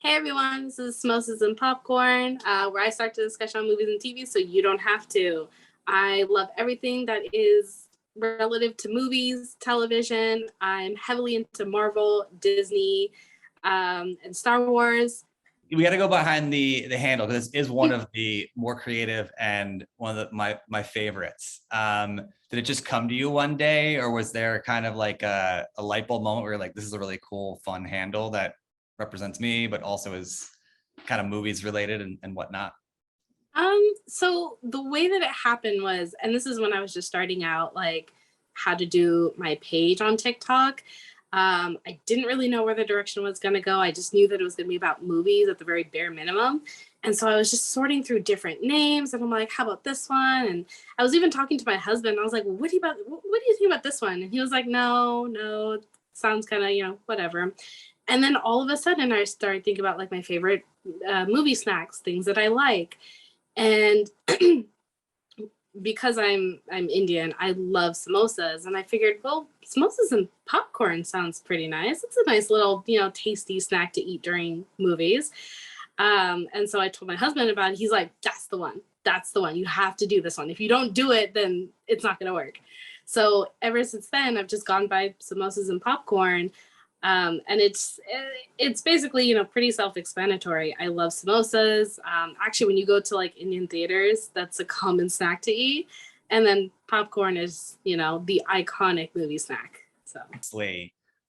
Hey everyone, this is Samosas and Popcorn, where I start to discussion on movies and TV so you don't have to. I love everything that is relative to movies, television. I'm heavily into Marvel, Disney, and Star Wars. We got to go behind the handle because this is one of the more creative and one of my favorites. Did it just come to you one day, or was there kind of like a light bulb moment where you're like, this is a really cool, fun handle that represents me, but also is kind of movies related and whatnot? So the way that it happened was, and this is when I was just starting out, like how to do my page on TikTok. I didn't really know where the direction was going to go. I just knew that it was going to be about movies at the very bare minimum. And so I was just sorting through different names, and I'm like, how about this one? And I was even talking to my husband. I was like, well, what do you think about this one? And he was like, no, sounds kind of, whatever. And then all of a sudden I started thinking about like my favorite movie snacks, things that I like. And because I'm Indian, I love samosas, and I figured, well, samosas and popcorn sounds pretty nice. It's a nice little, tasty snack to eat during movies. And so I told my husband about it. He's like, that's the one. That's the one. You have to do this one. If you don't do it, then it's not going to work. So ever since then, I've just gone by samosas and popcorn. And it's basically, pretty self-explanatory. I love samosas. Actually, when you go to like Indian theaters, that's a common snack to eat. And then popcorn is, the iconic movie snack. So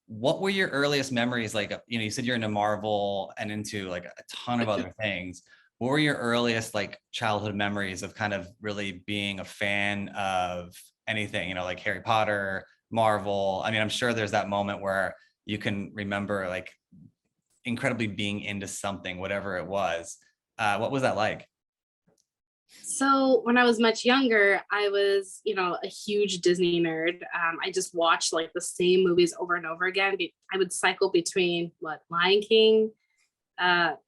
what were your earliest memories? Like, you said you're into Marvel and into like a ton of other things. What were your earliest like childhood memories of kind of really being a fan of anything, like Harry Potter, Marvel? I mean, I'm sure there's that moment where you can remember like incredibly being into something, whatever it was. What was that like? So when I was much younger, I was, a huge Disney nerd. I just watched like the same movies over and over again. I would cycle between Lion King,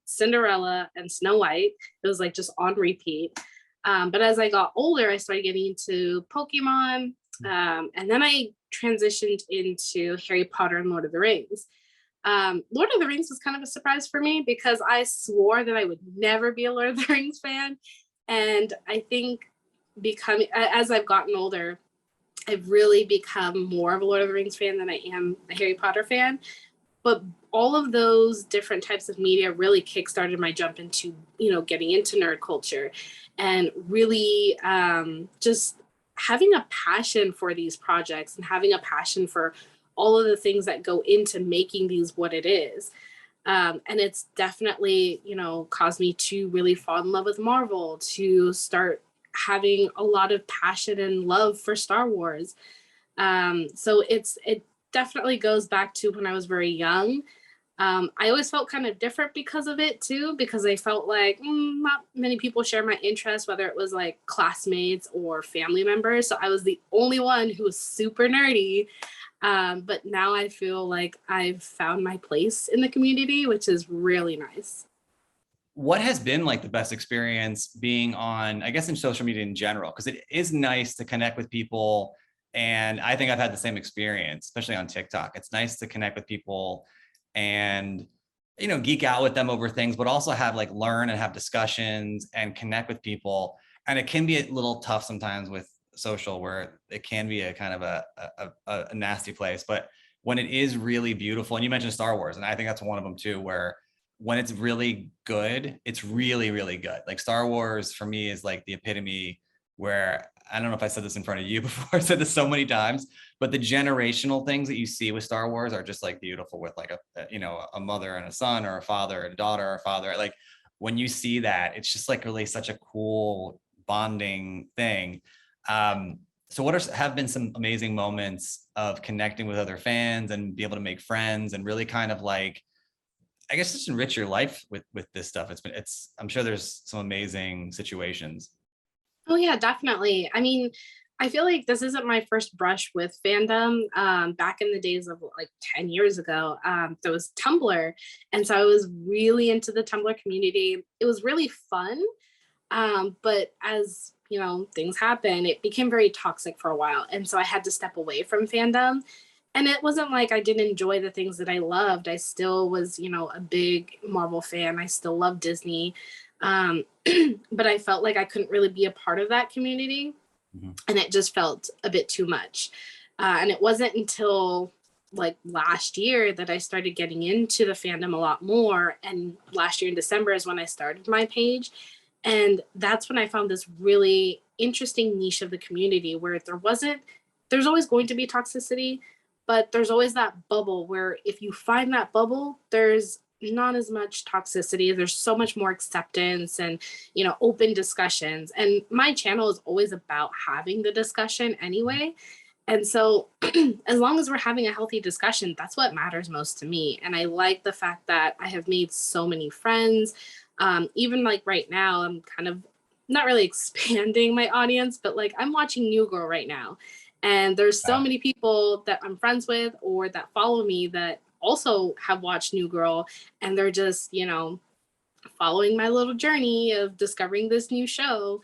Cinderella, and Snow White. It was like just on repeat. But as I got older, I started getting into Pokemon. And then I transitioned into Harry Potter and Lord of the Rings. Lord of the Rings was kind of a surprise for me because I swore that I would never be a Lord of the Rings fan. And I think as I've gotten older, I've really become more of a Lord of the Rings fan than I am a Harry Potter fan. But all of those different types of media really kickstarted my jump into, getting into nerd culture and really just having a passion for these projects and having a passion for all of the things that go into making these what it is. And it's definitely, caused me to really fall in love with Marvel, to start having a lot of passion and love for Star Wars. So it definitely goes back to when I was very young. I always felt kind of different because of it too, because I felt like not many people share my interests, whether it was like classmates or family members. So I was the only one who was super nerdy. But now I feel like I've found my place in the community, which is really nice. What has been like the best experience being on, I guess, in social media in general? Because it is nice to connect with people. And I think I've had the same experience, especially on TikTok. It's nice to connect with people and, geek out with them over things, but also have like learn and have discussions and connect with people. And it can be a little tough sometimes with social, where it can be a kind of a nasty place. But when it is really beautiful, and you mentioned Star Wars, and I think that's one of them too, where when it's really good, it's really, really good. Like Star Wars for me is like the epitome, where I don't know if I said this in front of you before, I said this so many times, but the generational things that you see with Star Wars are just like beautiful, with like a mother and a son, or a father and a daughter, or a father. Like when you see that, it's just like really such a cool bonding thing. So have been some amazing moments of connecting with other fans and be able to make friends and really kind of like, I guess, just enrich your life with this stuff. I'm sure there's some amazing situations. Oh yeah, definitely. I mean, I feel like this isn't my first brush with fandom. Back in the days of like 10 years ago, there was Tumblr. And so I was really into the Tumblr community. It was really fun. But as things happen, it became very toxic for a while. And so I had to step away from fandom. And it wasn't like I didn't enjoy the things that I loved. I still was, a big Marvel fan. I still love Disney. Um, but I felt like I couldn't really be a part of that community. Mhm. And it just felt a bit too much. And it wasn't until like last year that I started getting into the fandom a lot more. And last year in December is when I started my page. And that's when I found this really interesting niche of the community where there's always going to be toxicity, but there's always that bubble where if you find that bubble, there's not as much toxicity. There's so much more acceptance and, open discussions. And my channel is always about having the discussion anyway. And so, as long as we're having a healthy discussion, that's what matters most to me. And I like the fact that I have made so many friends. Even like right now, I'm kind of not really expanding my audience, but like I'm watching New Girl right now. And there's so Wow. many people that I'm friends with or that follow me that also have watched New Girl. And they're just, following my little journey of discovering this new show.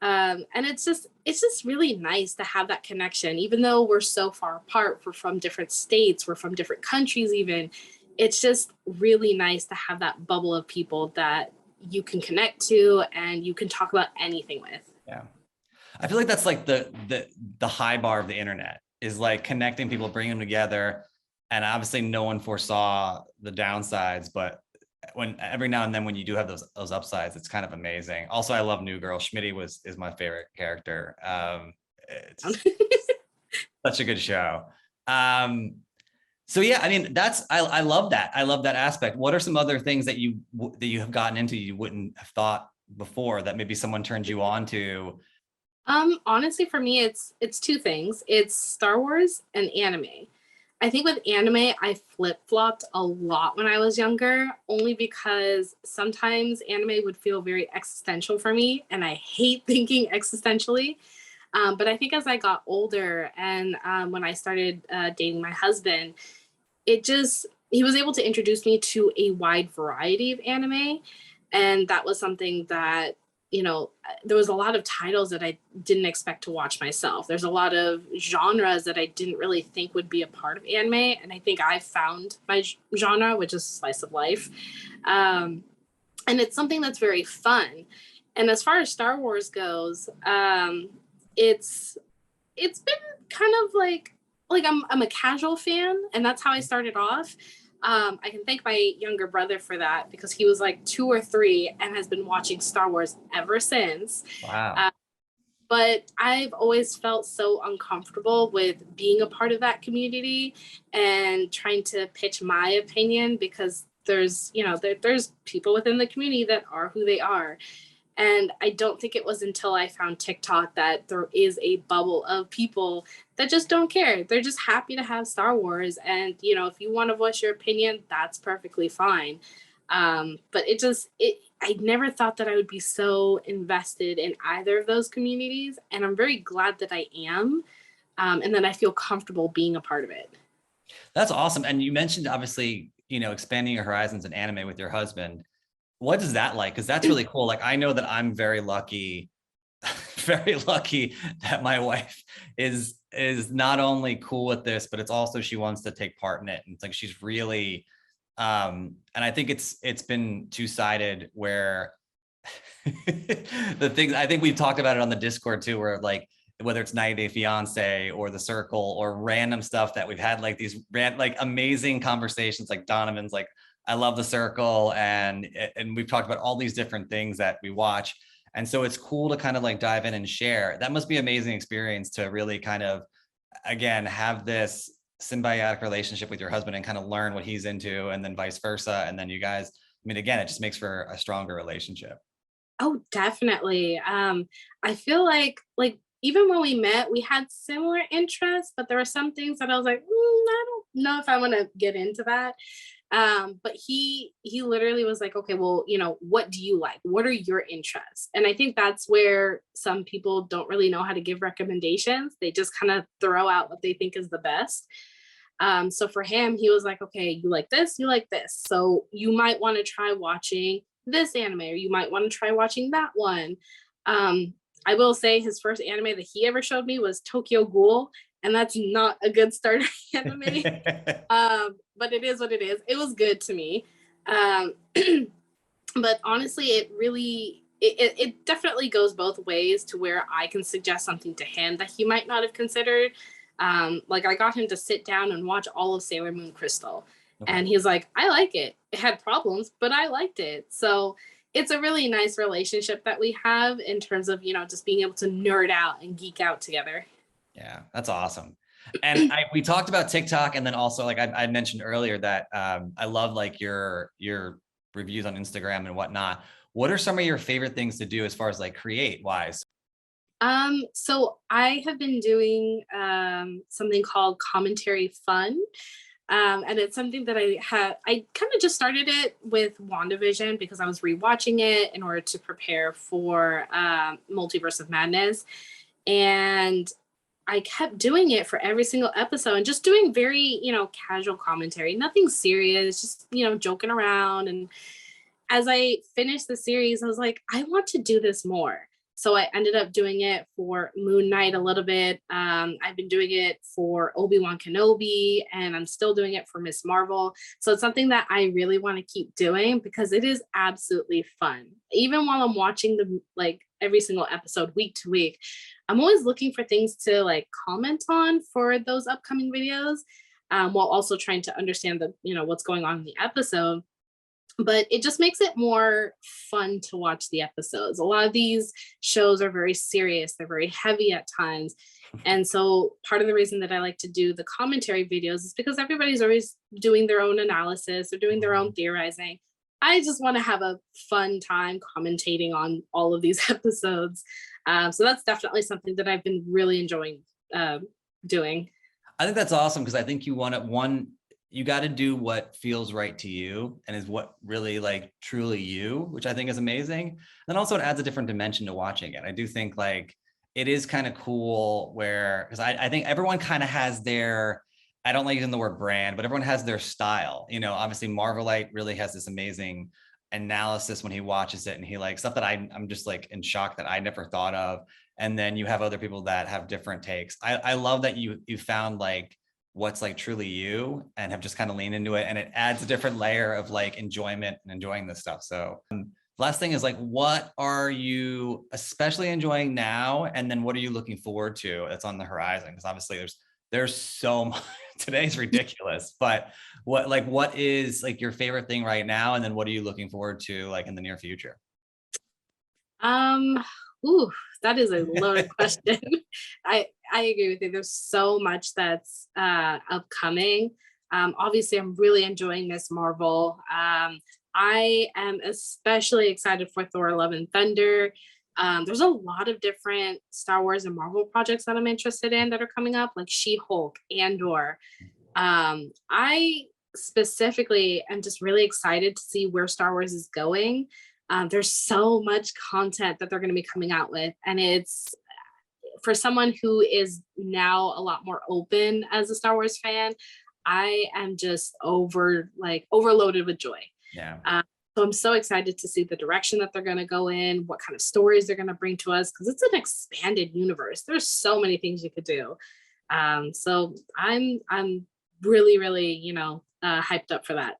And it's just really nice to have that connection, even though we're so far apart. We're from different states, we're from different countries. Even it's just really nice to have that bubble of people that you can connect to and you can talk about anything with. Yeah. I feel like that's like the high bar of the internet is like connecting people, bringing them together. And obviously no one foresaw the downsides, but when every now and then when you do have those upsides, it's kind of amazing. Also, I love New Girl. Schmitty is my favorite character. It's such a good show. So yeah, I mean, I love that. I love that aspect. What are some other things that you have gotten into you wouldn't have thought before that maybe someone turned you on to? Honestly, for me, it's two things. It's Star Wars and anime. I think with anime, I flip-flopped a lot when I was younger, only because sometimes anime would feel very existential for me, and I hate thinking existentially. But I think as I got older and when I started dating my husband, he was able to introduce me to a wide variety of anime. And that was something that, there was a lot of titles that I didn't expect to watch myself. There's a lot of genres that I didn't really think would be a part of anime. And I think I found my genre, which is slice of life. And it's something that's very fun. And as far as Star Wars goes, it's been kind of like I'm a casual fan, and that's how I started off. I can thank my younger brother for that because he was like 2 or 3 and has been watching Star Wars ever since. Wow. Uh, but I've always felt so uncomfortable with being a part of that community and trying to pitch my opinion because there's people within the community that are who they are. And I don't think it was until I found TikTok that there is a bubble of people that just don't care. They're just happy to have Star Wars. And, if you want to voice your opinion, that's perfectly fine. But I never thought that I would be so invested in either of those communities. And I'm very glad that I am. And that I feel comfortable being a part of it. That's awesome. And you mentioned obviously, expanding your horizons in anime with your husband. What is that like? Because that's really cool. Like I know that I'm very lucky, very lucky that my wife is not only cool with this, but it's also she wants to take part in it. And it's like she's really and I think it's been two-sided where the things I think we've talked about it on the Discord too, where like whether it's 90 Day Fiance or The Circle or random stuff that we've had like these like amazing conversations like Donovan's like I love The Circle and we've talked about all these different things that we watch. And so it's cool to kind of like dive in and share. That must be an amazing experience to really kind of, again, have this symbiotic relationship with your husband and kind of learn what he's into and then vice versa. And then you guys, I mean, again, it just makes for a stronger relationship. Oh, definitely. I feel like even when we met, we had similar interests, but there were some things that I was like, I don't know if I want to get into that. But he literally was like, okay, well, what do you like? What are your interests? And I think that's where some people don't really know how to give recommendations. They just kind of throw out what they think is the best. So for him, he was like, okay, you like this, you like this. So you might want to try watching this anime, or you might want to try watching that one. I will say his first anime that he ever showed me was Tokyo Ghoul. and that's not a good start anime. But it is what it is. It was good to me. Um, but honestly, it definitely goes both ways to where I can suggest something to him that he might not have considered. Like I got him to sit down and watch all of Sailor Moon Crystal. Okay. And he's like, I like it. It had problems, but I liked it. So it's a really nice relationship that we have in terms of, just being able to nerd out and geek out together. Yeah, that's awesome. And we talked about TikTok, and then also like I mentioned earlier that I love like your reviews on Instagram and whatnot. What are some of your favorite things to do as far as like create wise? So I have been doing something called commentary fun. And it's something that I kind of just started it with WandaVision because I was rewatching it in order to prepare for Multiverse of Madness. And I kept doing it for every single episode and just doing very, casual commentary, nothing serious, just, joking around. And as I finished the series, I was like, I want to do this more. So I ended up doing it for Moon Knight a little bit. I've been doing it for Obi-Wan Kenobi, and I'm still doing it for Miss Marvel. So it's something that I really want to keep doing because it is absolutely fun. Even while I'm watching every single episode week to week, I'm always looking for things to like comment on for those upcoming videos, while also trying to understand what's going on in the episode. But it just makes it more fun to watch the episodes. A lot of these shows are very serious, they're very heavy at times. And so part of the reason that I like to do the commentary videos is because everybody's always doing their own analysis, they're doing their own theorizing. I just want to have a fun time commentating on all of these episodes. So that's definitely something that I've been really enjoying doing. I think that's awesome because I think you want to you got to do what feels right to you and is what really like truly you, which I think is amazing. And also it adds a different dimension to watching it. I do think like it is kind of cool because I think everyone kind of has their, I don't like using the word brand, but everyone has their style. Obviously Marvelite really has this amazing analysis when he watches it and he like stuff that I'm just like in shock that I never thought of. And then you have other people that have different takes. I love that you found like what's like truly you and have just kind of leaned into it, and it adds a different layer of like enjoyment and enjoying this stuff. So last thing is like, what are you especially enjoying now, and then what are you looking forward to that's on the horizon? Because obviously there's so much. Today's ridiculous, but what is like your favorite thing right now, and then what are you looking forward to like in the near future? Ooh, that is a loaded question. I agree with you. There's so much that's upcoming. Obviously, I'm really enjoying Miss Marvel. I am especially excited for Thor: Love and Thunder. There's a lot of different Star Wars and Marvel projects that I'm interested in that are coming up, like She-Hulk, Andor. I specifically am just really excited to see where Star Wars is going. There's so much content that they're going to be coming out with, and it's for someone who is now a lot more open as a Star Wars fan. I am just overloaded with joy. Yeah. So I'm so excited to see the direction that they're going to go in, what kind of stories they're going to bring to us, because it's an expanded universe. There's so many things you could do. So I'm really, really, hyped up for that.